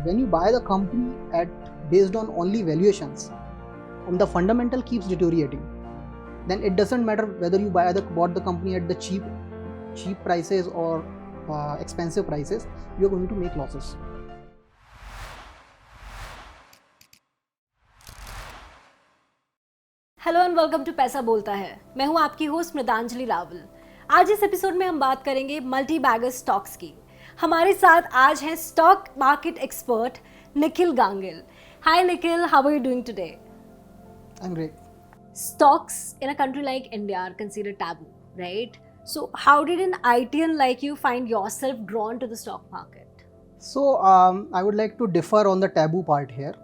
when you buy the company based on only valuations and the fundamental keeps deteriorating, then it doesn't matter whether you bought the company at the cheap prices or expensive prices, you're going to make losses. Hello and welcome to Paisa Bolta है। मैं हूं आपकी host मृदांजलि Rawal. आज इस episode में हम बात करेंगे मल्टी बैगर स्टॉक्स की। हमारे साथ आज हैं stock market expert Nikhil Gangil. Hi Nikhil, how are you doing today? I am great. Stocks in a country like India are considered taboo, right? So how did an IITian like you find yourself drawn to the stock market? So I would like to differ on the taboo part here.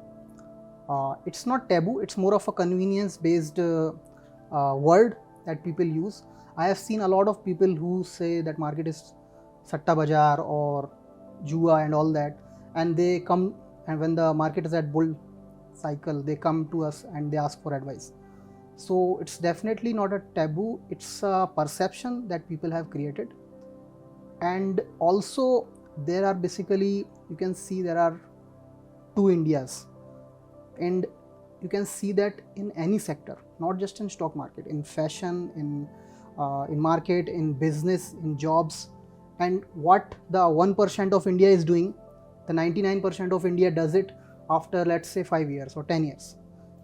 It's not taboo, it's more of a convenience based word that people use. I have seen a lot of people who say that market is satta bazaar or jua and all that, and they come, and when the market is at bull cycle, they come to us and they ask for advice. So it's definitely not a taboo, it's a perception that people have created. And also there are basically, you can see there are two Indias, and you can see that in any sector, not just in stock market, in fashion, in market, in business, in jobs. And what the 1% of India is doing, the 99% of India does it after, let's say, 5 years or 10 years.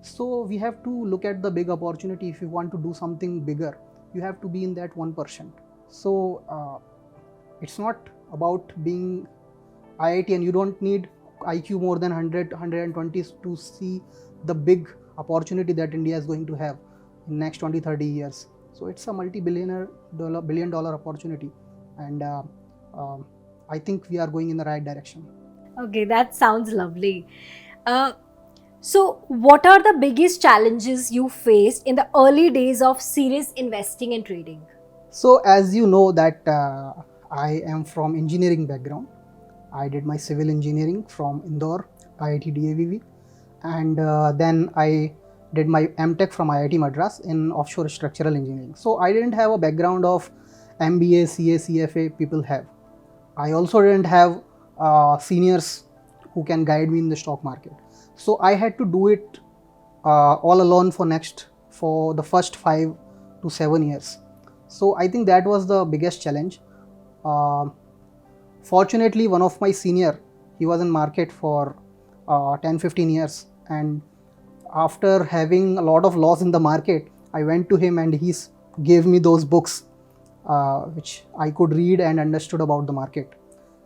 So we have to look at the big opportunity. If you want to do something bigger, you have to be in that 1%. So it's not about being IIT, and you don't need IQ more than 100, 120 to see the big opportunity that India is going to have in next 20, 30 years. So it's a billion dollar opportunity, and I think we are going in the right direction. Okay, that sounds lovely. So what are the biggest challenges you faced in the early days of serious investing and trading? So as you know that I am from engineering background. I did my civil engineering from Indore, IIT DAVV, and then I did my M.tech from IIT MADRAS in offshore structural engineering. So I didn't have a background of MBA, CA, CFA people have. I also didn't have seniors who can guide me in the stock market. So I had to do it all alone for the first 5 to 7 years. So I think that was the biggest challenge. Fortunately, one of my senior, he was in market for 10-15 years, and after having a lot of loss in the market, I went to him and he gave me those books which I could read and understood about the market.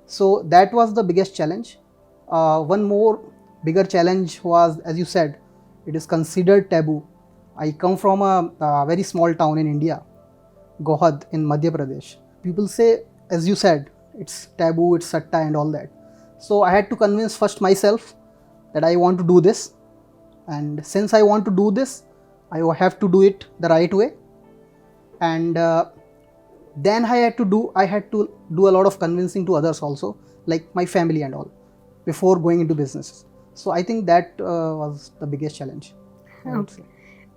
So that was the biggest challenge. One more bigger challenge was, as you said, it is considered taboo. I come from a very small town in India, Gohad in Madhya Pradesh. People say, as you said, it's taboo, it's satta and all that. So I had to convince first myself that I want to do this, and since I want to do this, I have to do it the right way. And then I had to do a lot of convincing to others also, like my family and all, before going into business. So I think that was the biggest challenge.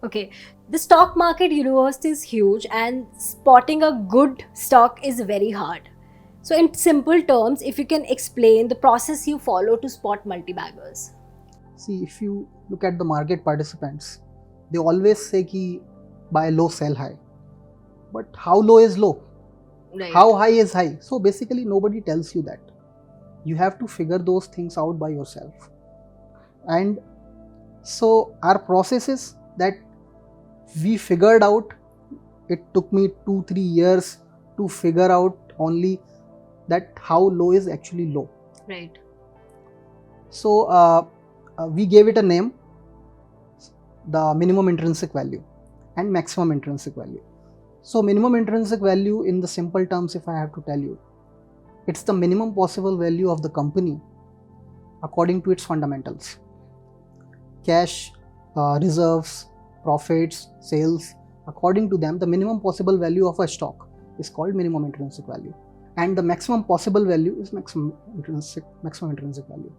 Okay. The stock market universe is huge, and spotting a good stock is very hard. So in simple terms, if you can explain the process you follow to spot multibaggers. See, if you look at the market participants, they always say ki buy low, sell high. But how low is low? Right. How high is high? So basically nobody tells you that. You have to figure those things out by yourself. And so our process is that we figured out, it took me 2-3 years to figure out only that how low is actually low. Right. So we gave it a name, the minimum intrinsic value and maximum intrinsic value. So minimum intrinsic value, in the simple terms, if I have to tell you, it's the minimum possible value of the company according to its fundamentals. Cash, reserves, profits, sales, according to them, the minimum possible value of a stock is called minimum intrinsic value, and the maximum possible value is maximum intrinsic value.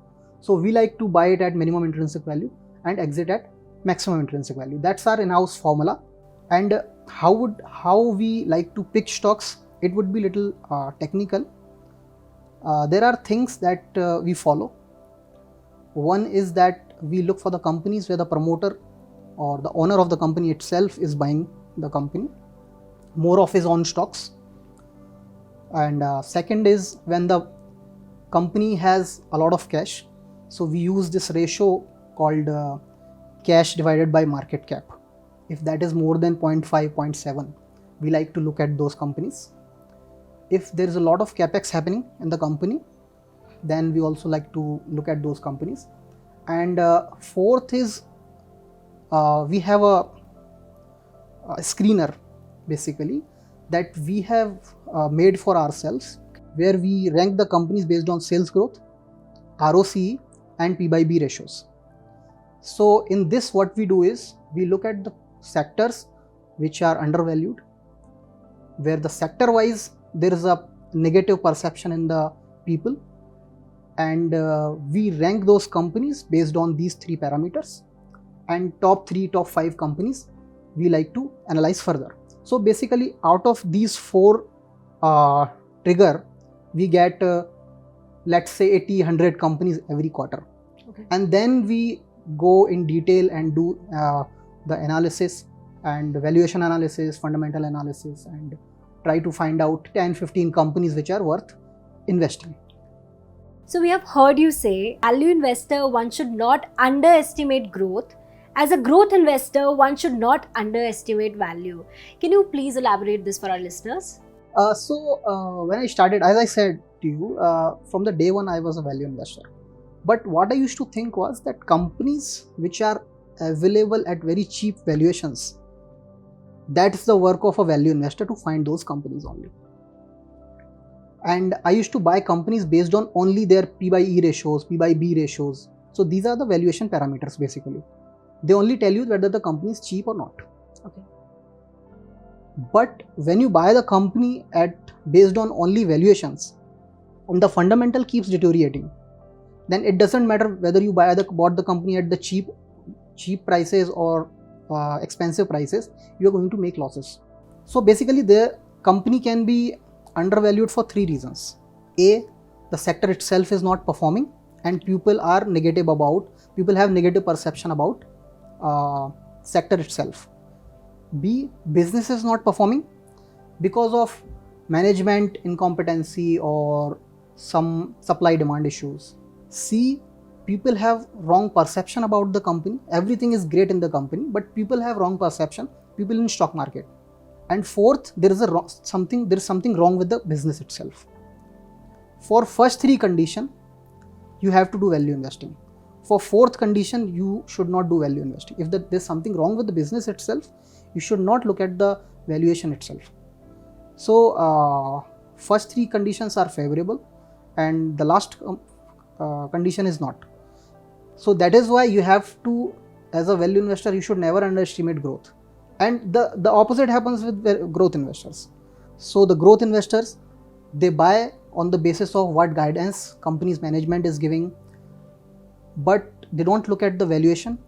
So we like to buy it at minimum intrinsic value and exit at maximum intrinsic value. That's our in-house formula. And how we like to pick stocks, it would be little technical. There are things that we follow. One is that we look for the companies where the promoter or the owner of the company itself is buying the company, more of his own stocks. And second is when the company has a lot of cash. So we use this ratio called cash divided by market cap. If that is more than 0.5, 0.7, we like to look at those companies. If there is a lot of capex happening in the company, then we also like to look at those companies. And fourth is we have a screener basically that we have made for ourselves, where we rank the companies based on sales growth, ROCE and P by B ratios. So in this, what we do is we look at the sectors which are undervalued, where the sector wise there is a negative perception in the people, and we rank those companies based on these three parameters, and top 3, top 5 companies we like to analyze further. So basically out of these 4 trigger, we get let's say 80, 100 companies every quarter. Okay. And then we go in detail and do the analysis and valuation analysis, fundamental analysis, and try to find out 10, 15 companies which are worth investing. So we have heard you say, value investor, one should not underestimate growth. As a growth investor, one should not underestimate value. Can you please elaborate this for our listeners? When I started, as I said to you, from the day one I was a value investor. But what I used to think was that companies which are available at very cheap valuations, that's the work of a value investor to find those companies only. And I used to buy companies based on only their P by E ratios, P by B ratios. So these are the valuation parameters basically. They only tell you whether the company is cheap or not. Okay. But when you buy the company based on only valuations, and the fundamental keeps deteriorating, then it doesn't matter whether you bought the company at the cheap prices or expensive prices, you are going to make losses. So basically the company can be undervalued for 3 reasons. A, the sector itself is not performing and people have negative perception about sector itself. B, business is not performing because of management incompetency or some supply demand issues. C, people have wrong perception about the company. Everything is great in the company, but people have wrong perception, people in stock market. And fourth, there is something wrong with the business itself. For first 3 condition, you have to do value investing. For fourth condition, you should not do value investing. If there's something wrong with the business itself, you should not look at the valuation itself. So first 3 conditions are favorable and the last condition is not. So that is why you have to, as a value investor, you should never underestimate growth. And the opposite happens with growth investors. So the growth investors, they buy on the basis of what guidance company's management is giving, but they don't look at the valuation.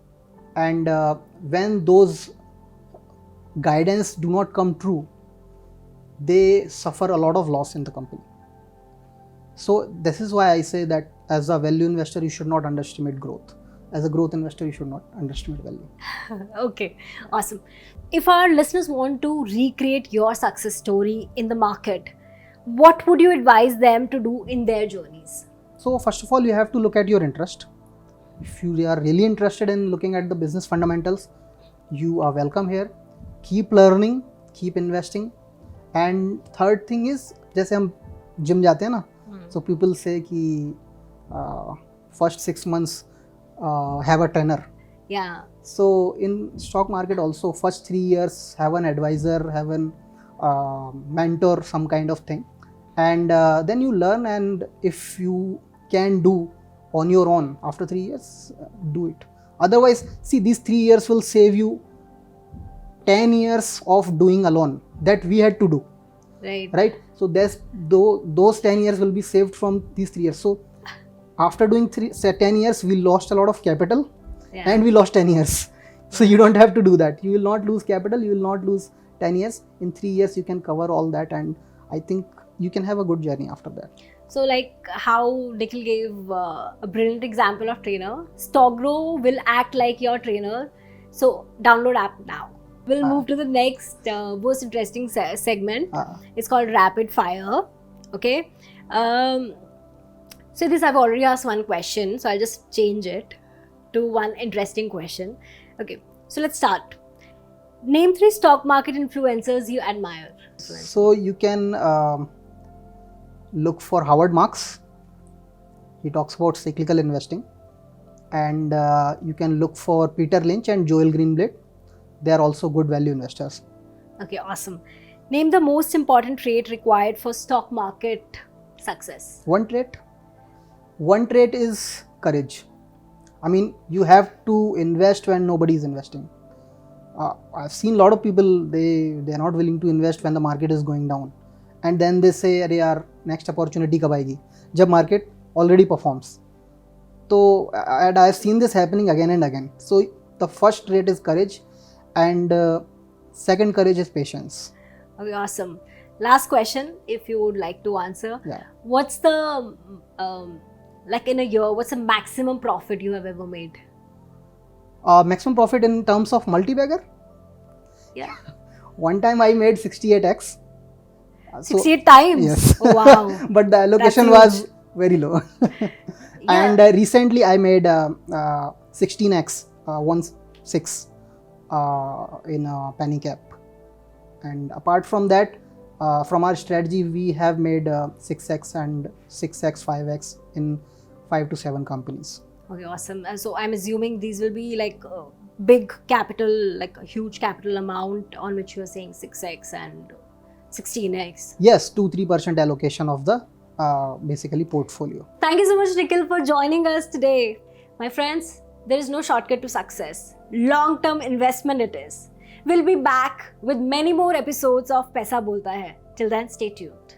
And when those guidance do not come true, they suffer a lot of loss in the company. So this is why I say that as a value investor, you should not underestimate growth. As a growth investor, you should not underestimate value. Okay, awesome. If our listeners want to recreate your success story in the market, what would you advise them to do in their journeys? So first of all, you have to look at your interest. If you are really interested in looking at the business fundamentals, you are welcome here. Keep learning, keep investing. And third thing is, जैसे हम gym जाते हैं ना, so people say कि first 6 months have a trainer. Yeah. So in stock market also, first 3 years have an advisor, have an mentor, some kind of thing, and then you learn. And if you can do on your own after 3 years, do it. Otherwise, see, these 3 years will save you 10 years of doing alone that we had to do. Right. So those 10 years will be saved from these 3 years. So after doing 10 years, we lost a lot of capital. Yeah. And we lost 10 years. So you don't have to do that. You will not lose capital. You will not lose 10 years. In 3 years, you can cover all that. And I think you can have a good journey after that. So like how Nikhil gave a brilliant example of trainer, StockGro will act like your trainer. So download app now. We'll move to the next most interesting segment. It's called rapid fire. Okay. So this I've already asked one question, so I'll just change it to one interesting question. Okay. So let's start. Name 3 stock market influencers you admire. So you can look for Howard Marks. He talks about cyclical investing. And you can look for Peter Lynch and Joel Greenblatt. They are also good value investors. Okay, awesome. Name the most important trait required for stock market success. One trait is courage. I mean, you have to invest when nobody is investing. I've seen a lot of people, they are not willing to invest when the market is going down. And then they say, अरे यार, next opportunity कब आएगी? जब market already performs. So, and I've seen this happening again and again. So, the first trait is courage, and second courage is patience. Okay, awesome. Last question, if you would like to answer. Yeah. What's the, like in a year, what's the maximum profit you have ever made? Maximum profit in terms of multibagger? Yeah. One time I made 68x. 68 times? Yes. Oh, wow. But the allocation was very low. And recently I made 16x, 1/6 in a penny cap. And apart from that, from our strategy, we have made 6x and 6x, 5x in 5 to 7 companies. Okay, awesome. So I'm assuming these will be like big capital, like a huge capital amount on which you are saying 6x and 16x. Yes, 2-3% allocation of the basically portfolio. Thank you so much, Nikhil, for joining us today. My friends, there is no shortcut to success. Long-term investment it is. We'll be back with many more episodes of Paisa Bolta Hai. Till then, stay tuned.